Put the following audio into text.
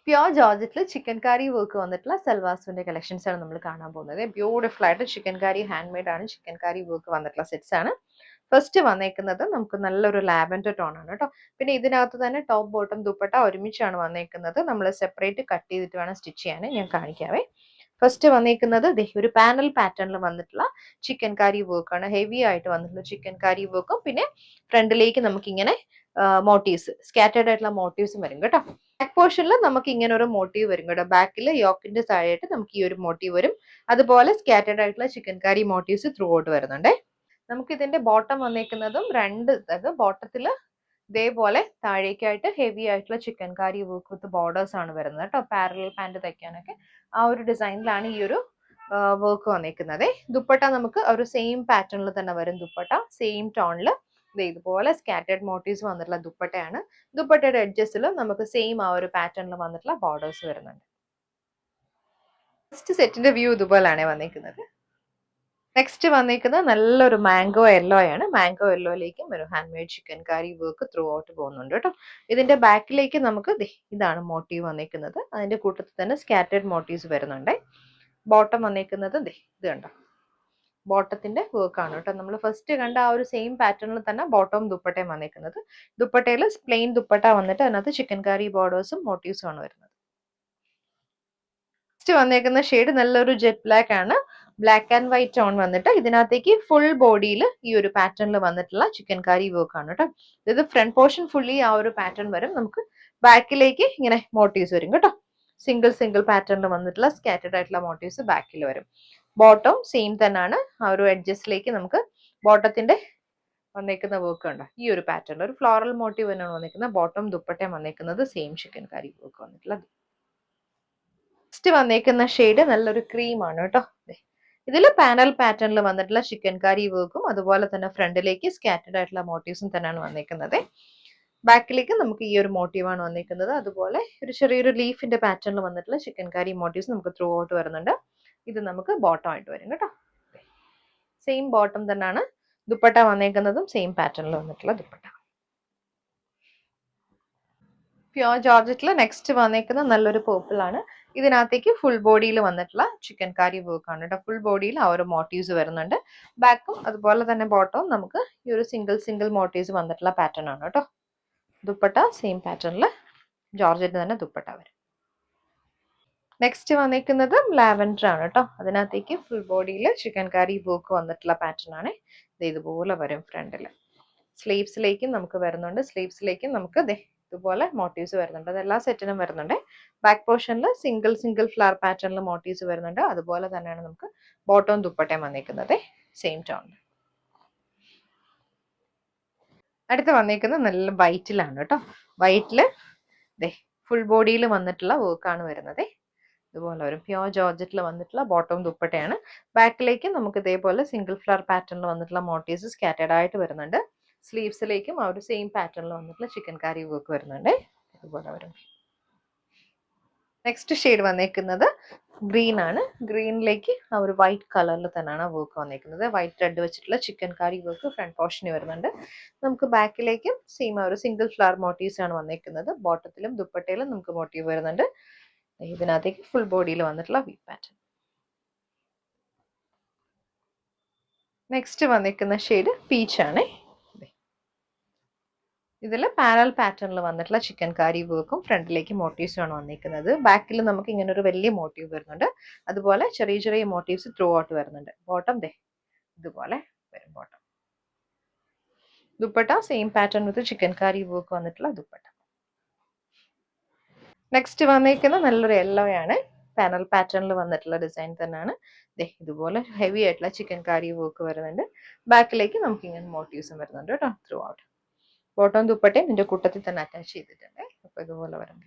Pure ജോർജറ്റിൽ chicken കാരി work വന്നിട്ടുള്ള സൽവാസിന്റെ collections ആണ് നമ്മൾ കാണാൻ പോകുന്നത്. ബ്യൂട്ടിഫുൾ ആയിട്ട് ചിക്കൻ കാരി ഹാൻഡ് മെയ്ഡ് ആണ്, ചിക്കൻ കാരി വർക്ക് വന്നിട്ടുള്ള സെറ്റ്സ് ആണ്. ഫസ്റ്റ് വന്നേക്കുന്നത് നമുക്ക് നല്ലൊരു ലാവൻഡർ ടോൺ ആണ് കേട്ടോ. പിന്നെ ഇതിനകത്ത് തന്നെ ടോപ്പ് ബോട്ടം ദുപ്പട്ട ഒരുമിച്ചാണ് വന്നേക്കുന്നത്. നമ്മൾ സെപ്പറേറ്റ് കട്ട് ചെയ്തിട്ട് വേണം സ്റ്റിച്ച് ചെയ്യാൻ. ഞാൻ കാണിക്കാവേ. ഫസ്റ്റ് വന്നേക്കുന്നത് ഒരു പാനൽ പാറ്റേണിൽ വന്നിട്ടുള്ള ചിക്കൻ കാരി വർക്കാണ്. ഹെവി ആയിട്ട് വന്നിട്ടുള്ള ചിക്കൻ കാരി വർക്കും പിന്നെ ഫ്രണ്ടിലേക്ക് നമുക്ക് ഇങ്ങനെ മോട്ടീവ്സ്, സ്കാറ്റേർഡ് ആയിട്ടുള്ള മോട്ടീവ്സും വരും കേട്ടോ. ബാക്ക് പോർഷനിൽ നമുക്ക് ഇങ്ങനെ ഒരു മോട്ടീവ് വരും കേട്ടോ. ബാക്കിൽ യോക്കിന്റെ താഴെയായിട്ട് നമുക്ക് ഈ ഒരു മോട്ടീവ് വരും. അതുപോലെ സ്കാറ്റേർഡ് ആയിട്ടുള്ള ചിക്കൻ കാരി മോട്ടീവ്സ് ത്രൂ ഔട്ട് വരുന്നുണ്ട്. നമുക്ക് ഇതിന്റെ ബോട്ടം വന്നേക്കുന്നതും രണ്ട് ബോട്ടത്തില് ഇതേപോലെ താഴേക്കായിട്ട് ഹെവി ആയിട്ടുള്ള chicken Carrie work with borders ആണ് വരുന്നത് കേട്ടോ. പാരലൽ പാന്റ് തയ്ക്കാനൊക്കെ ആ ഒരു ഡിസൈനിലാണ് ഈ ഒരു വർക്ക് വന്നേക്കുന്നത്. ദുപ്പട്ട നമുക്ക് ഒരു സെയിം പാറ്റേണിൽ തന്നെ വരും. ദുപ്പട്ട സെയിം ടോണിൽ ഇതുപോലെ സ്കാറ്റേർഡ് മോട്ടീവ്സ് വന്നിട്ടുള്ള ദുപ്പട്ടയാണ്. ദുപ്പട്ടയുടെ എഡ്ജസിലും നമുക്ക് സെയിം ആ ഒരു പാറ്റേണിൽ വന്നിട്ടുള്ള ബോർഡേഴ്സ് വരുന്നുണ്ട്. ഫസ്റ്റ് സെറ്റിന്റെ വ്യൂ ഇതുപോലെയാണ് വന്നിരിക്കുന്നത്. നെക്സ്റ്റ് വന്നിരിക്കുന്നത് നല്ലൊരു മാംഗോ യെല്ലോ ആണ്. മാംഗോ യെല്ലോയിലേക്കും ഒരു ഹാൻഡ് മെയ്ഡ് ചിക്കൻ കാരി വർക്ക് ത്രൂ ഔട്ട് പോകുന്നുണ്ട് കേട്ടോ. ഇതിന്റെ ബാക്കിലേക്ക് നമുക്ക് ഇതാണ് മോട്ടീവ് വന്നിരിക്കുന്നത്. അതിന്റെ കൂട്ടത്തിൽ തന്നെ സ്കാറ്റേർഡ് മോട്ടീവ്സ് വരുന്നുണ്ട്. ബോട്ടം വന്നിരിക്കുന്നത് ഇത് കണ്ടോ, ബോട്ടത്തിന്റെ വർക്ക് ആണ് കേട്ടോ. നമ്മൾ ഫസ്റ്റ് കണ്ട ആ ഒരു സെയിം പാറ്റേണിൽ തന്നെ ബോട്ടവും ദുപ്പട്ടയും വന്നിരിക്കുന്നത്. ദുപ്പട്ടയിൽ പ്ലെയിൻ ദുപ്പട്ട വന്നിട്ട് അതിനകത്ത് ചിക്കൻ കാരി ബോർഡേഴ്സും മോട്ടീവ്സും ആണ് വരുന്നത്. നെക്സ്റ്റ് വന്നേക്കുന്ന ഷെയ്ഡ് നല്ലൊരു ജെറ്റ് ബ്ലാക്ക് ആണ്. ബ്ലാക്ക് ആൻഡ് വൈറ്റ് ടോൺ വന്നിട്ട് ഇതിനകത്തേക്ക് ഫുൾ ബോഡിയിൽ ഈ ഒരു പാറ്റേണിൽ വന്നിട്ടുള്ള ചിക്കൻ കാരി വർക്ക് ആണ് കേട്ടോ. ഇത് ഫ്രണ്ട് പോർഷൻ ഫുള്ളി ആ ഒരു പാറ്റേൺ വരും. നമുക്ക് ബാക്കിലേക്ക് ഇങ്ങനെ മോട്ടീവ്സ് വരും കേട്ടോ. സിംഗിൾ പാറ്റേണിൽ വന്നിട്ടുള്ള സ്കാറ്റേർഡ് ആയിട്ടുള്ള മോട്ടീവ്സ് ബാക്കിൽ വരും. ബോട്ടം സെയിം തന്നെയാണ്. ആ ഒരു എഡ്ജസ്റ്റിലേക്ക് നമുക്ക് ബോട്ടത്തിന്റെ വന്നേക്കുന്ന വർക്ക് ഉണ്ട്. ഈ ഒരു പാറ്റേൺ ഒരു ഫ്ലോറൽ മോട്ടീവ് തന്നെയാണ് വന്നിരിക്കുന്നത്. ബോട്ടം ദുപ്പട്ടയും വന്നിരിക്കുന്നത് സെയിം ചിക്കൻ കാരി വർക്ക് വന്നിട്ടുള്ളത്. നെക്സ്റ്റ് വന്നേക്കുന്ന ഷെയ്ഡ് നല്ലൊരു ക്രീം ആണ് കേട്ടോ. ഇതിൽ പാനൽ പാറ്റേണിൽ വന്നിട്ടുള്ള ചിക്കൻ കാരി വർക്കും അതുപോലെ തന്നെ ഫ്രണ്ടിലേക്ക് സ്കാറ്റേർഡ് ആയിട്ടുള്ള മോട്ടീവ്സും തന്നെയാണ് വന്നിരിക്കുന്നത്. ബാക്കിലേക്ക് നമുക്ക് ഈ ഒരു മോട്ടീവാണ് വന്നിരിക്കുന്നത്. അതുപോലെ ഒരു ചെറിയൊരു ലീഫിന്റെ പാറ്റേണിൽ വന്നിട്ടുള്ള ചിക്കൻ കാരി മോട്ടീവ്സ് നമുക്ക് ത്രൂ ഔട്ട് വരുന്നുണ്ട്. ഇത് നമുക്ക് ബോട്ടം ആയിട്ട് വരും കേട്ടോ. സെയിം ബോട്ടം തന്നെയാണ്. ദുപ്പട്ട വന്നേക്കുന്നതും സെയിം പാറ്റേണിൽ വന്നിട്ടുള്ള ദുപ്പട്ട. പ്യോർ ജോർജറ്റിൽ നെക്സ്റ്റ് വന്നേക്കുന്ന നല്ലൊരു പേർപ്പിൾ ആണ്. ഇതിനകത്തേക്ക് ഫുൾ ബോഡിയിൽ വന്നിട്ടുള്ള ചിക്കൻ കാരി വർക്ക് ആണ് കേട്ടോ. ഫുൾ ബോഡിയിൽ ആ ഒരു മോട്ടീവ്സ് വരുന്നുണ്ട്. ബാക്കും അതുപോലെ തന്നെ ബോട്ടവും നമുക്ക് ഈ ഒരു സിംഗിൾ മോട്ടീവ്സ് വന്നിട്ടുള്ള പാറ്റേൺ ആണ് കേട്ടോ. ദുപ്പട്ട സെയിം പാറ്റേണിൽ ജോർജറ്റ് തന്നെ ദുപ്പട്ട വരും. നെക്സ്റ്റ് വന്നിരിക്കുന്നത് ലാവൻഡർ ആണ് കേട്ടോ. അതിനകത്തേക്ക് ഫുൾ ബോഡിയിൽ ചിക്കൻ കാരി വർക്ക് വന്നിട്ടുള്ള പാറ്റേൺ ആണ്. ഇതുപോലെ വരും ഫ്രണ്ടിൽ. സ്ലീവ്സിലേക്കും നമുക്ക് വരുന്നുണ്ട്. സ്ലീവ്സിലേക്കും നമുക്ക് ഇതുപോലെ മോട്ടീവ്സ് വരുന്നുണ്ട്. അത് എല്ലാ സെറ്റിനും വരുന്നുണ്ട്. ബാക്ക് പോർഷനിൽ സിംഗിൾ ഫ്ലവർ പാറ്റേണിൽ മോട്ടീവ്സ് വരുന്നുണ്ട്. അതുപോലെ തന്നെയാണ് നമുക്ക് ബോട്ടവും ദുപ്പട്ടയും വന്നിരിക്കുന്നത് സെയിം ടോണിൽ. അടുത്ത് വന്നിരിക്കുന്നത് നല്ല വൈറ്റിലാണ് കേട്ടോ. വൈറ്റില് ഫുൾ ബോഡിയിൽ വന്നിട്ടുള്ള വർക്കാണ് വരുന്നത്. ഇതുപോലെ ഒരു പ്യോർ ജോർജറ്റിൽ വന്നിട്ടുള്ള ബോട്ടവും ദുപ്പട്ടയാണ്. ബാക്കിലേക്ക് നമുക്ക് ഇതേപോലെ സിംഗിൾ ഫ്ലവർ പാറ്റേണിൽ വന്നിട്ടുള്ള മോട്ടീവ്സ് സ്കാറ്റേർഡ് ആയിട്ട് വരുന്നുണ്ട്. സ്ലീവ്സിലേക്കും ആ ഒരു സെയിം പാറ്റേണിൽ വന്നിട്ടുള്ള ചിക്കൻ കാരി വർക്ക് വരുന്നുണ്ട്. ഇതുപോലെ വരും. നെക്സ്റ്റ് ഷെയ്ഡ് വന്നേക്കുന്നത് ഗ്രീൻ ആണ്. ഗ്രീനിലേക്ക് ആ ഒരു വൈറ്റ് കളറിൽ തന്നെയാണ് വർക്ക് വന്നേക്കുന്നത്. വൈറ്റ് ത്രെഡ് വെച്ചിട്ടുള്ള ചിക്കൻ കാരി വർക്ക് ഫ്രണ്ട് പോർഷനിൽ വരുന്നുണ്ട്. നമുക്ക് ബാക്കിലേക്കും സെയിം ആ ഒരു സിംഗിൾ ഫ്ലവർ മോട്ടീവ്സ് ആണ് വന്നേക്കുന്നത്. ബോട്ടത്തിലും ദുപ്പട്ടയിലും നമുക്ക് മോട്ടീവ് വരുന്നുണ്ട്. ഇതിനകത്തേക്ക് ഫുൾ ബോഡിയിൽ വന്നിട്ടുള്ള വി പാറ്റേൺ. നെക്സ്റ്റ് വന്നിരിക്കുന്ന ഷെയ്ഡ് പീച്ച് ആണ്. ഇതിൽ പാരൽ പാറ്റേണിൽ വന്നിട്ടുള്ള ചിക്കൻ കാരി വർക്കും ഫ്രണ്ടിലേക്ക് മോട്ടീവ്സും ആണ് വന്നിരിക്കുന്നത്. ബാക്കിൽ നമുക്ക് ഇങ്ങനെ ഒരു വലിയ മോട്ടീവ് വരുന്നുണ്ട്. അതുപോലെ ചെറിയ മോട്ടീവ്സ് ത്രൂ ഔട്ട് വരുന്നുണ്ട്. ബോട്ടം ഇതുപോലെ വരും. Bottom dupatta same pattern with chicken Carrie work വന്നിട്ടുള്ള ദുപ്പട്ട. നെക്സ്റ്റ് വന്നിരിക്കുന്ന നല്ലൊരു യെല്ലോ ആണ്. പാനൽ പാറ്റേണിൽ വന്നിട്ടുള്ള ഡിസൈൻ തന്നെയാണ്. ഇതുപോലെ ഹെവി ആയിട്ടുള്ള ചിക്കൻ കാരി വർക്ക് വരുന്നുണ്ട്. ബാക്കിലേക്ക് നമുക്ക് ഇങ്ങനെ മോട്ടീവ്സും വരുന്നുണ്ട് കേട്ടോ ത്രൂ ഔട്ട്. ബോട്ടം ദുപ്പട്ടയും ഇതിന്റെ കൂട്ടത്തിൽ തന്നെ അറ്റാച്ച് ചെയ്തിട്ടുണ്ട്. അപ്പൊ ഇതുപോലെ വരും.